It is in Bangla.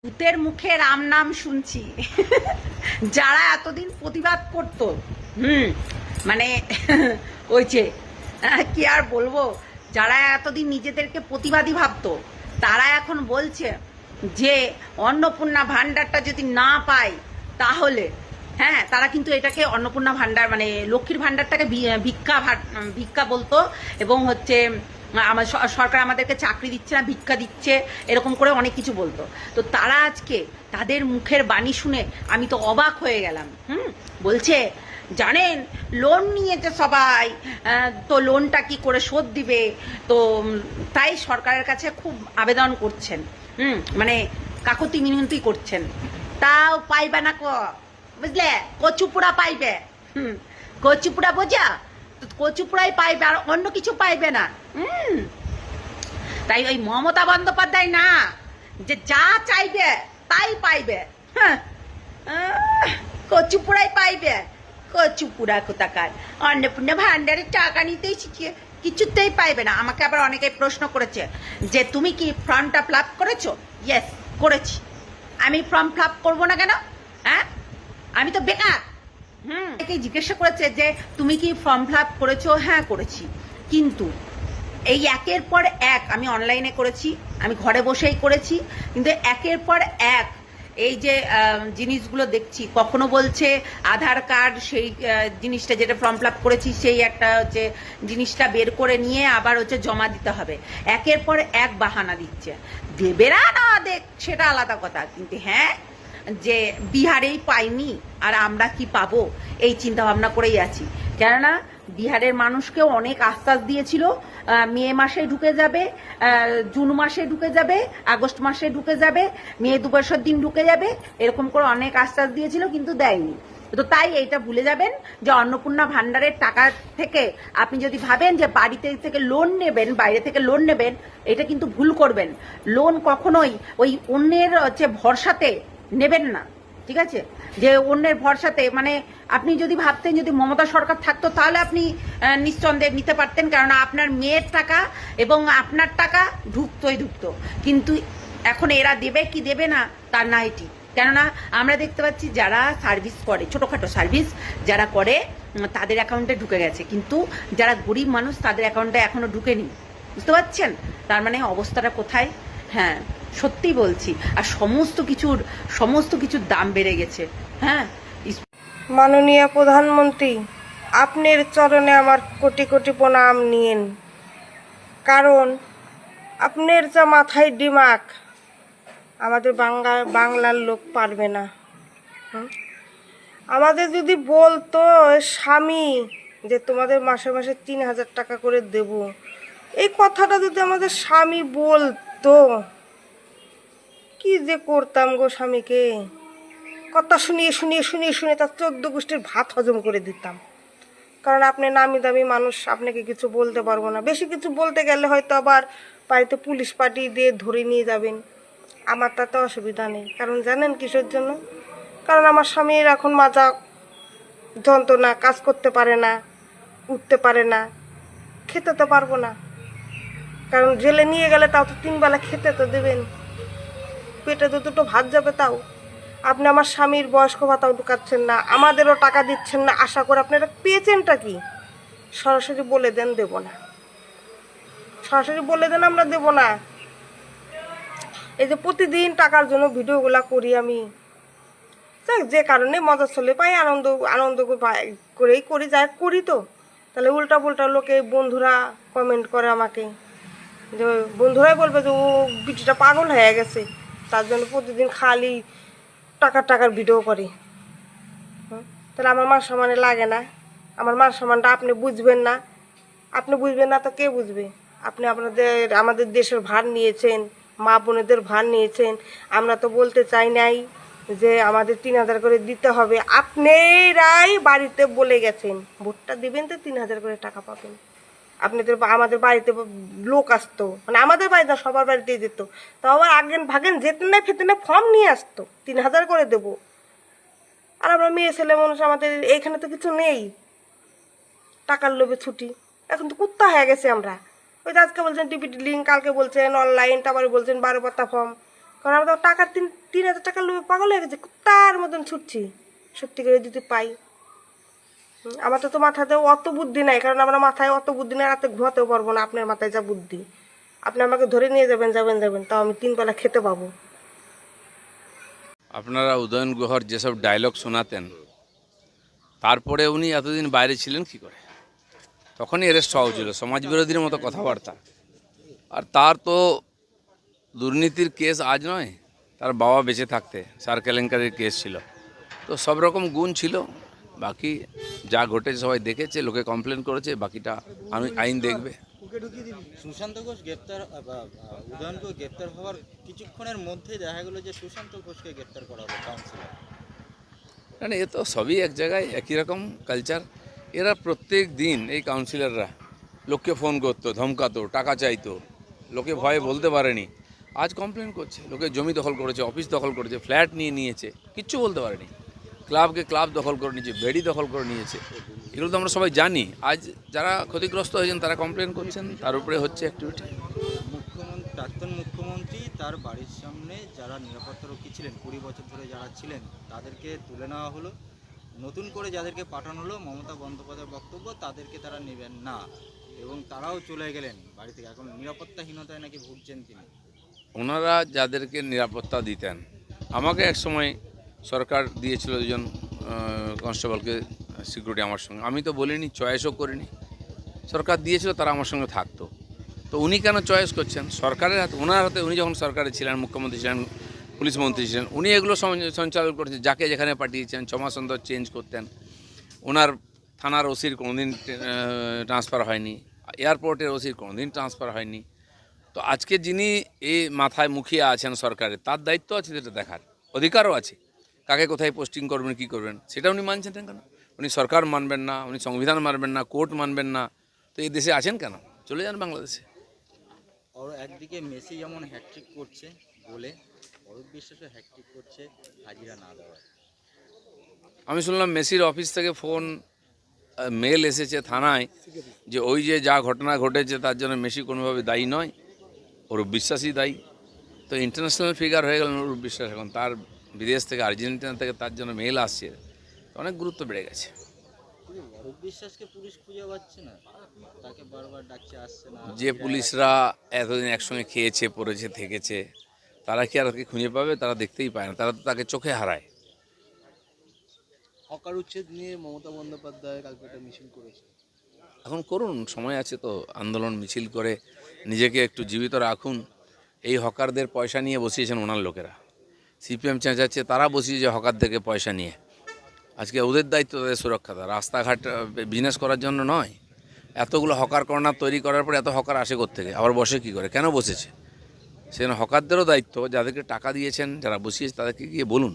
ভূতের মুখে রাম নাম শুনছি। যারা এতদিন প্রতিবাদ করতো, মানে ওই যে কি আর বলবো, যারা এতদিন নিজেদেরকে প্রতিবাদী ভাবতো, তারা এখন বলছে যে অন্নপূর্ণা ভাণ্ডারটা যদি না পায় তাহলে হ্যাঁ, তারা কিন্তু এটাকে অন্নপূর্ণা ভাণ্ডার মানে লক্ষ্মীর ভাণ্ডারটাকে ভিক্ষা বলতো। এবং হচ্ছে আমার সরকার আমাদেরকে চাকরি দিচ্ছে না, ভিক্ষা দিচ্ছে, এরকম করে অনেক কিছু বলতো। তো তারা আজকে তাদের মুখের বাণী শুনে আমি তো অবাক হয়ে গেলাম। বলছে জানেন লোন নিয়েছে সবাই, তো লোনটা কি করে শোধ দিবে, তো তাই সরকারের কাছে খুব আবেদন করছেন, মানে কাকুতি মিনতি করছেন, তাও পাইবে না বুঝলে, কচুপুরা পাইবে। কচুপুরা বোঝা, কচুপুরাই পাইবে, আর অন্য কিছু পাইবে না। তাই ওই মমতা বন্দ্যোপাধ্যায় না, যে যা চাইবে তাই পাইবে। হ্যাঁ, কচুপুরাই পাইবে, কচুপুরা কোথাকার। অন্নপূর্ণা ভান্ডারের টাকা নিতেই শিখিয়ে কিছুতেই পাইবে না। আমাকে আবার অনেকে প্রশ্ন করেছে যে তুমি কি ফর্মটা ফিল আপ করেছো? ইয়েস, করেছি। আমি ফর্ম ফিল আপ করবো না কেন? হ্যাঁ, আমি তো বেকার। একেই জিজ্ঞাসা করেছে যে তুমি কি ফর্ম ফিল আপ করেছো? হ্যাঁ, করেছি। কিন্তু এই একের পর এক আমি অনলাইনে করেছি, আমি ঘরে বসেই করেছি, কিন্তু একের পর এক এই যে জিনিসগুলো দেখছি, কখনো বলছে আধার কার্ড, সেই জিনিসটা যেটা ফর্ম ফিল আপ করেছি সেই একটা হচ্ছে জিনিসটা বের করে নিয়ে আবার হচ্ছে জমা দিতে হবে। একের পর এক বাহানা দিচ্ছে। দেবে না দেখ সেটা আলাদা কথা, কিন্তু হ্যাঁ, যে বিহারেই পাইনি আর আমরা কি পাবো এই চিন্তা ভাবনা করেই আছি। কেননা বিহারের মানুষকেও অনেক আশ্বাস দিয়েছিল মে মাসে ঢুকে যাবে, জুন মাসে ঢুকে যাবে, আগস্ট মাসে ঢুকে যাবে, মে 2 বছর দিন ঢুকে যাবে, এরকম করে অনেক আশ্বাস দিয়েছিল, কিন্তু দেয়নি। তো তাই এইটা ভুলে যাবেন যে অন্নপূর্ণা ভাণ্ডারের টাকা থেকে আপনি যদি ভাবেন যে বাড়িতে থেকে লোন নেবেন, বাইরে থেকে লোন নেবেন, এটা কিন্তু ভুল করবেন। লোন কখনোই ওই অন্যের হচ্ছে ভরসাতে নেবেন না, ঠিক আছে? যে অন্যের ভরসাতে, মানে আপনি যদি ভাবতেন যদি মমতা সরকার থাকতো তাহলে আপনি নিঃসন্দেহে নিতে পারতেন, কারণ আপনার মেয়ের টাকা এবং আপনার টাকা ঢুকতো। কিন্তু এখন এরা দেবে কি দেবে না তার না এটি। কেননা আমরা দেখতে পাচ্ছি যারা সার্ভিস করে, ছোটোখাটো সার্ভিস যারা করে, তাদের অ্যাকাউন্টে ঢুকে গেছে, কিন্তু যারা গরিব মানুষ তাদের অ্যাকাউন্টে এখনো ঢুকেনি। বুঝতে পারছেন তার মানে অবস্থাটা কোথায়? হ্যাঁ, সত্যি বলছি। আর সমস্ত কিছুর দাম বেড়ে গেছে। হ্যাঁ, মাননীয় প্রধানমন্ত্রী, আপনার চরণে আমার কোটি কোটি প্রণাম নিয়েন, কারণ আপনার যা মাথায় দিমাগ আমাদের বাংলার লোক পারবে না। আমাদের যদি বলতো স্বামী যে তোমাদের মাসে মাসে 3,000 টাকা করে দেব, এই কথাটা যদি আমাদের স্বামী বলতো, কি যে করতাম গো স্বামীকে। কথা শুনিয়ে তার 14 গোষ্ঠীর ভাত হজম করে দিতাম। কারণ আপনি নামি দামি মানুষ, আপনাকে কিছু বলতে পারবো না। বেশি কিছু বলতে গেলে হয়তো আবার বাড়িতে পুলিশ পার্টি দিয়ে ধরে নিয়ে যাবেন। আমার তাতে অসুবিধা নেই, কারণ জানেন কিসের জন্য? কারণ আমার স্বামীর এখন মাজা যন্ত্রণা, কাজ করতে পারে না, উঠতে পারে না, খেতে তো পারবো না। কারণ জেলে নিয়ে গেলে তাও তো 3 বেলা খেতে তো দেবেন, পেটে তো দুটো ভাত যাবে। তাও আপনি আমার স্বামীর বয়স্ক ভাতাও ঢুকাচ্ছেন না, আমাদেরও টাকা দিচ্ছেন না। আশা করে আপনারা পেয়েছেনটা কি? সরাসরি বলে দেন দেব না, সরাসরি বলে দেন আমরা দেব না। এই যে প্রতিদিন টাকার জন্য ভিডিওগুলা করি আমি, যে কারণে মজা চলে পাই, আনন্দ করেই করি, যাই করি। তো তাহলে উল্টা পুল্টা লোকে বন্ধুরা কমেন্ট করে আমাকে, যে বন্ধুরাই বলবে যে ও বিটিটা পাগল হয়ে গেছে, তার জন্য প্রতিদিন খালি টাকার ভিডিও করে। তাহলে আমার মান সম্মানে লাগে না? আমার মান সম্মানটা আপনি বুঝবেন না? আপনি বুঝবেন না তো কে বুঝবে? আপনি আমাদের দেশের ভার নিয়েছেন, মা বোনেদের ভার নিয়েছেন। আমরা তো বলতে চাই নাই যে আমাদের 3,000 করে দিতে হবে। আপনারাই বাড়িতে বলে গেছেন ভোটটা দিবেন তো 3,000 করে টাকা পাবেন। আমাদের বাড়িতে লোক আসতো, মানে আমাদের বাড়িতে সবার বাড়িতেই যেত, তো আবার আগেন ভাগেন যেতেন না, ফেতেন না, ফর্ম নিয়ে আসতো 3,000 করে দেবো। আর আমরা মেয়ে ছেলে মানুষ, আমাদের এইখানে তো কিছু নেই, টাকার লোভে ছুটি। এখন তো কুত্তা হয়ে গেছে আমরা। ওই আজকে বলছেন টিপিটি লিঙ্ক, কালকে বলছেন অনলাইন, তারপরে বলছেন 12 পাতা ফর্ম। কারণ আমরা তো টাকার 3,000 টাকার লোভে পাগল হয়ে গেছে, তার মতন ছুটছি সত্যি করে যদি পাই। আমার তো মাথাতে অত বুদ্ধি নাই, কারণ আমরা মাথায় অত বুদ্ধি নাই, রাতে ঘুমাতেও পারবো না। আপনার মাথায় যা বুদ্ধি, আপনি আমাকে ধরে নিয়ে যাবেন যাবেন যাবেন, তাও আমি 3 বেলা খেতে পাবো। আপনারা উদয়ন গুহর যেসব ডায়লগ শোনাতেন, তারপরে উনি এতদিন বাইরে ছিলেন কি করে? তখনই অ্যারেস্ট হওয়া ছিল, সমাজ বিরোধীর মতো কথাবার্তা। আর তার তো দুর্নীতির কেস আজ নয়, তার বাবা বেঁচে থাকতে সার কেলেঙ্কারির কেস ছিল। তো সব রকম গুণ ছিল। বাকি যা ঘটেছে সবাই দেখেছে, লোকে কমপ্লেন করেছে, বাকিটা আইন দেখবে। সুশান্ত ঘোষ গ্রেপ্তার উদয়ন গুহ গ্রেপ্তার হওয়ার কিছুক্ষণের মধ্যেই দেখা গেল যে সুশান্ত ঘোষকে গ্রেপ্তার করা হলো কাউন্সিলর। কারণ এ তো সবই এক জায়গায় একই রকম কালচার। এরা প্রত্যেক দিন এই কাউন্সিলররা লোককে ফোন করতো, ধমকাতো, টাকা চাইতো, লোকে ভয়ে বলতে পারেনি। আজ কমপ্লেন করছে, লোকে জমি দখল করেছে, অফিস দখল করেছে, ফ্ল্যাট নিয়ে নিয়েছে, কিচ্ছু বলতে পারেনি। ক্লাবকে ক্লাব দখল করে নিয়েছে, বেড়ি দখল করে নিয়েছে। এগুলো তো আমরা সবাই জানি। আজ যারা ক্ষতিগ্রস্ত হয়েছেন তারা কমপ্লেন করছেন, তার উপরে হচ্ছে অ্যাক্টিভিটি। প্রাক্তন মুখ্যমন্ত্রী তার বাড়ির সামনে যারা নিরাপত্তারক্ষী ছিলেন 20 বছর ধরে যারা ছিলেন তাদেরকে তুলে নেওয়া হলো, নতুন করে যাদেরকে পাঠানো হলো মমতা বন্দ্যোপাধ্যায়ের বক্তব্য তাদেরকে তারা নেবেন না এবং তারাও চলে গেলেন বাড়ি থেকে। এখন নিরাপত্তাহীনতায় নাকি ভুগছেন তিনি। ওনারা যাদেরকে নিরাপত্তা দিতেন, আমাকে এক সময় সরকার দিয়েছিল 2জন কনস্টেবলকে সিকিউরিটি আমার সঙ্গে। আমি তো বলিনি, চয়েসও করিনি, সরকার দিয়েছিল, তারা আমার সঙ্গে থাকতো। তো উনি কেন চয়েস করছেন? সরকারের হাতে, ওনার হাতে। উনি যখন সরকারে ছিলেন, মুখ্যমন্ত্রী ছিলেন, পুলিশ মন্ত্রী ছিলেন, উনি এগুলো সঞ্চালন করেছেন। যাকে যেখানে পাঠিয়েছেন 6 মাস অন্তর চেঞ্জ করতেন। ওনার থানার ওসির কোনোদিন ট্রান্সফার হয়নি, এয়ারপোর্টের ওসির কোনোদিন ট্রান্সফার হয়নি। তো আজকে যিনি এই মাথায় মুখিয়ে আছেন সরকারের, তার দায়িত্ব আছে যেটা দেখার, অধিকারও আছে। কাকে কোথায় পোস্টিং করবেন, কী করবেন, সেটা উনি মানছেন না কেন? উনি সরকার মানবেন না, উনি সংবিধান মানবেন না, কোর্ট মানবেন না, তো এই দেশে আছেন কেন? চলে যান বাংলাদেশে। আর একদিকে মেসি যেমন হ্যাটট্রিক করছে বলে অরূপ বিশ্বাসও হ্যাটট্রিক করছে হাজিরা না দেওয়ায়। আমি শুনলাম মেসির অফিস থেকে ফোন মেল এসেছে থানায় যে ওই যে যা ঘটনা ঘটেছে তার জন্য মেসি কোনোভাবে দায়ী নয়, অরূপ বিশ্বাসই দায়ী। তো ইন্টারন্যাশনাল ফিগার হয়ে গেলেন অরূপ বিশ্বাস। এখন তার বিদেশ থেকে, আর্জেন্টিনা থেকে তার জন্য মেল আসছে, অনেক গুরুত্ব বেড়ে গেছে। অরূপ বিশ্বাসকে পুলিশ খুঁজে পাচ্ছে না, তাকে বারবার ডাকছে, আসছে না। যে পুলিশরা এতদিন একসঙ্গে খেয়েছে, পড়েছে, থেকেছে, তারা কি আর ওকে খুঁজে পাবে? তারা দেখতেই পায় না, তারা তো তাকে চোখে হারায়। হকার উচ্ছেদ নিয়ে মমতা বন্দ্যোপাধ্যায় কালকে একটা মিছিল করেছে। এখন করুন, সময় আছে তো, আন্দোলন মিছিল করে নিজেকে একটু জীবিত রাখুন। এই হকারদের পয়সা নিয়ে বসিয়েছেন ওনার লোকেরা। সিপিএম চেঁচাচ্ছে, তারা বসিয়েছে হকার থেকে পয়সা নিয়ে। আজকে ওদের দায়িত্ব তাদের সুরক্ষা, রাস্তাঘাট বিজনেস করার জন্য নয়। এতগুলো হকার কর্নার তৈরি করার পর এত হকার আসে কোত্থেকে, আবার বসে কী করে, কেন বসেছে? সেজন্য হকারদেরও দায়িত্ব, যাদেরকে টাকা দিয়েছেন, যারা বসিয়েছে তাদেরকে গিয়ে বলুন।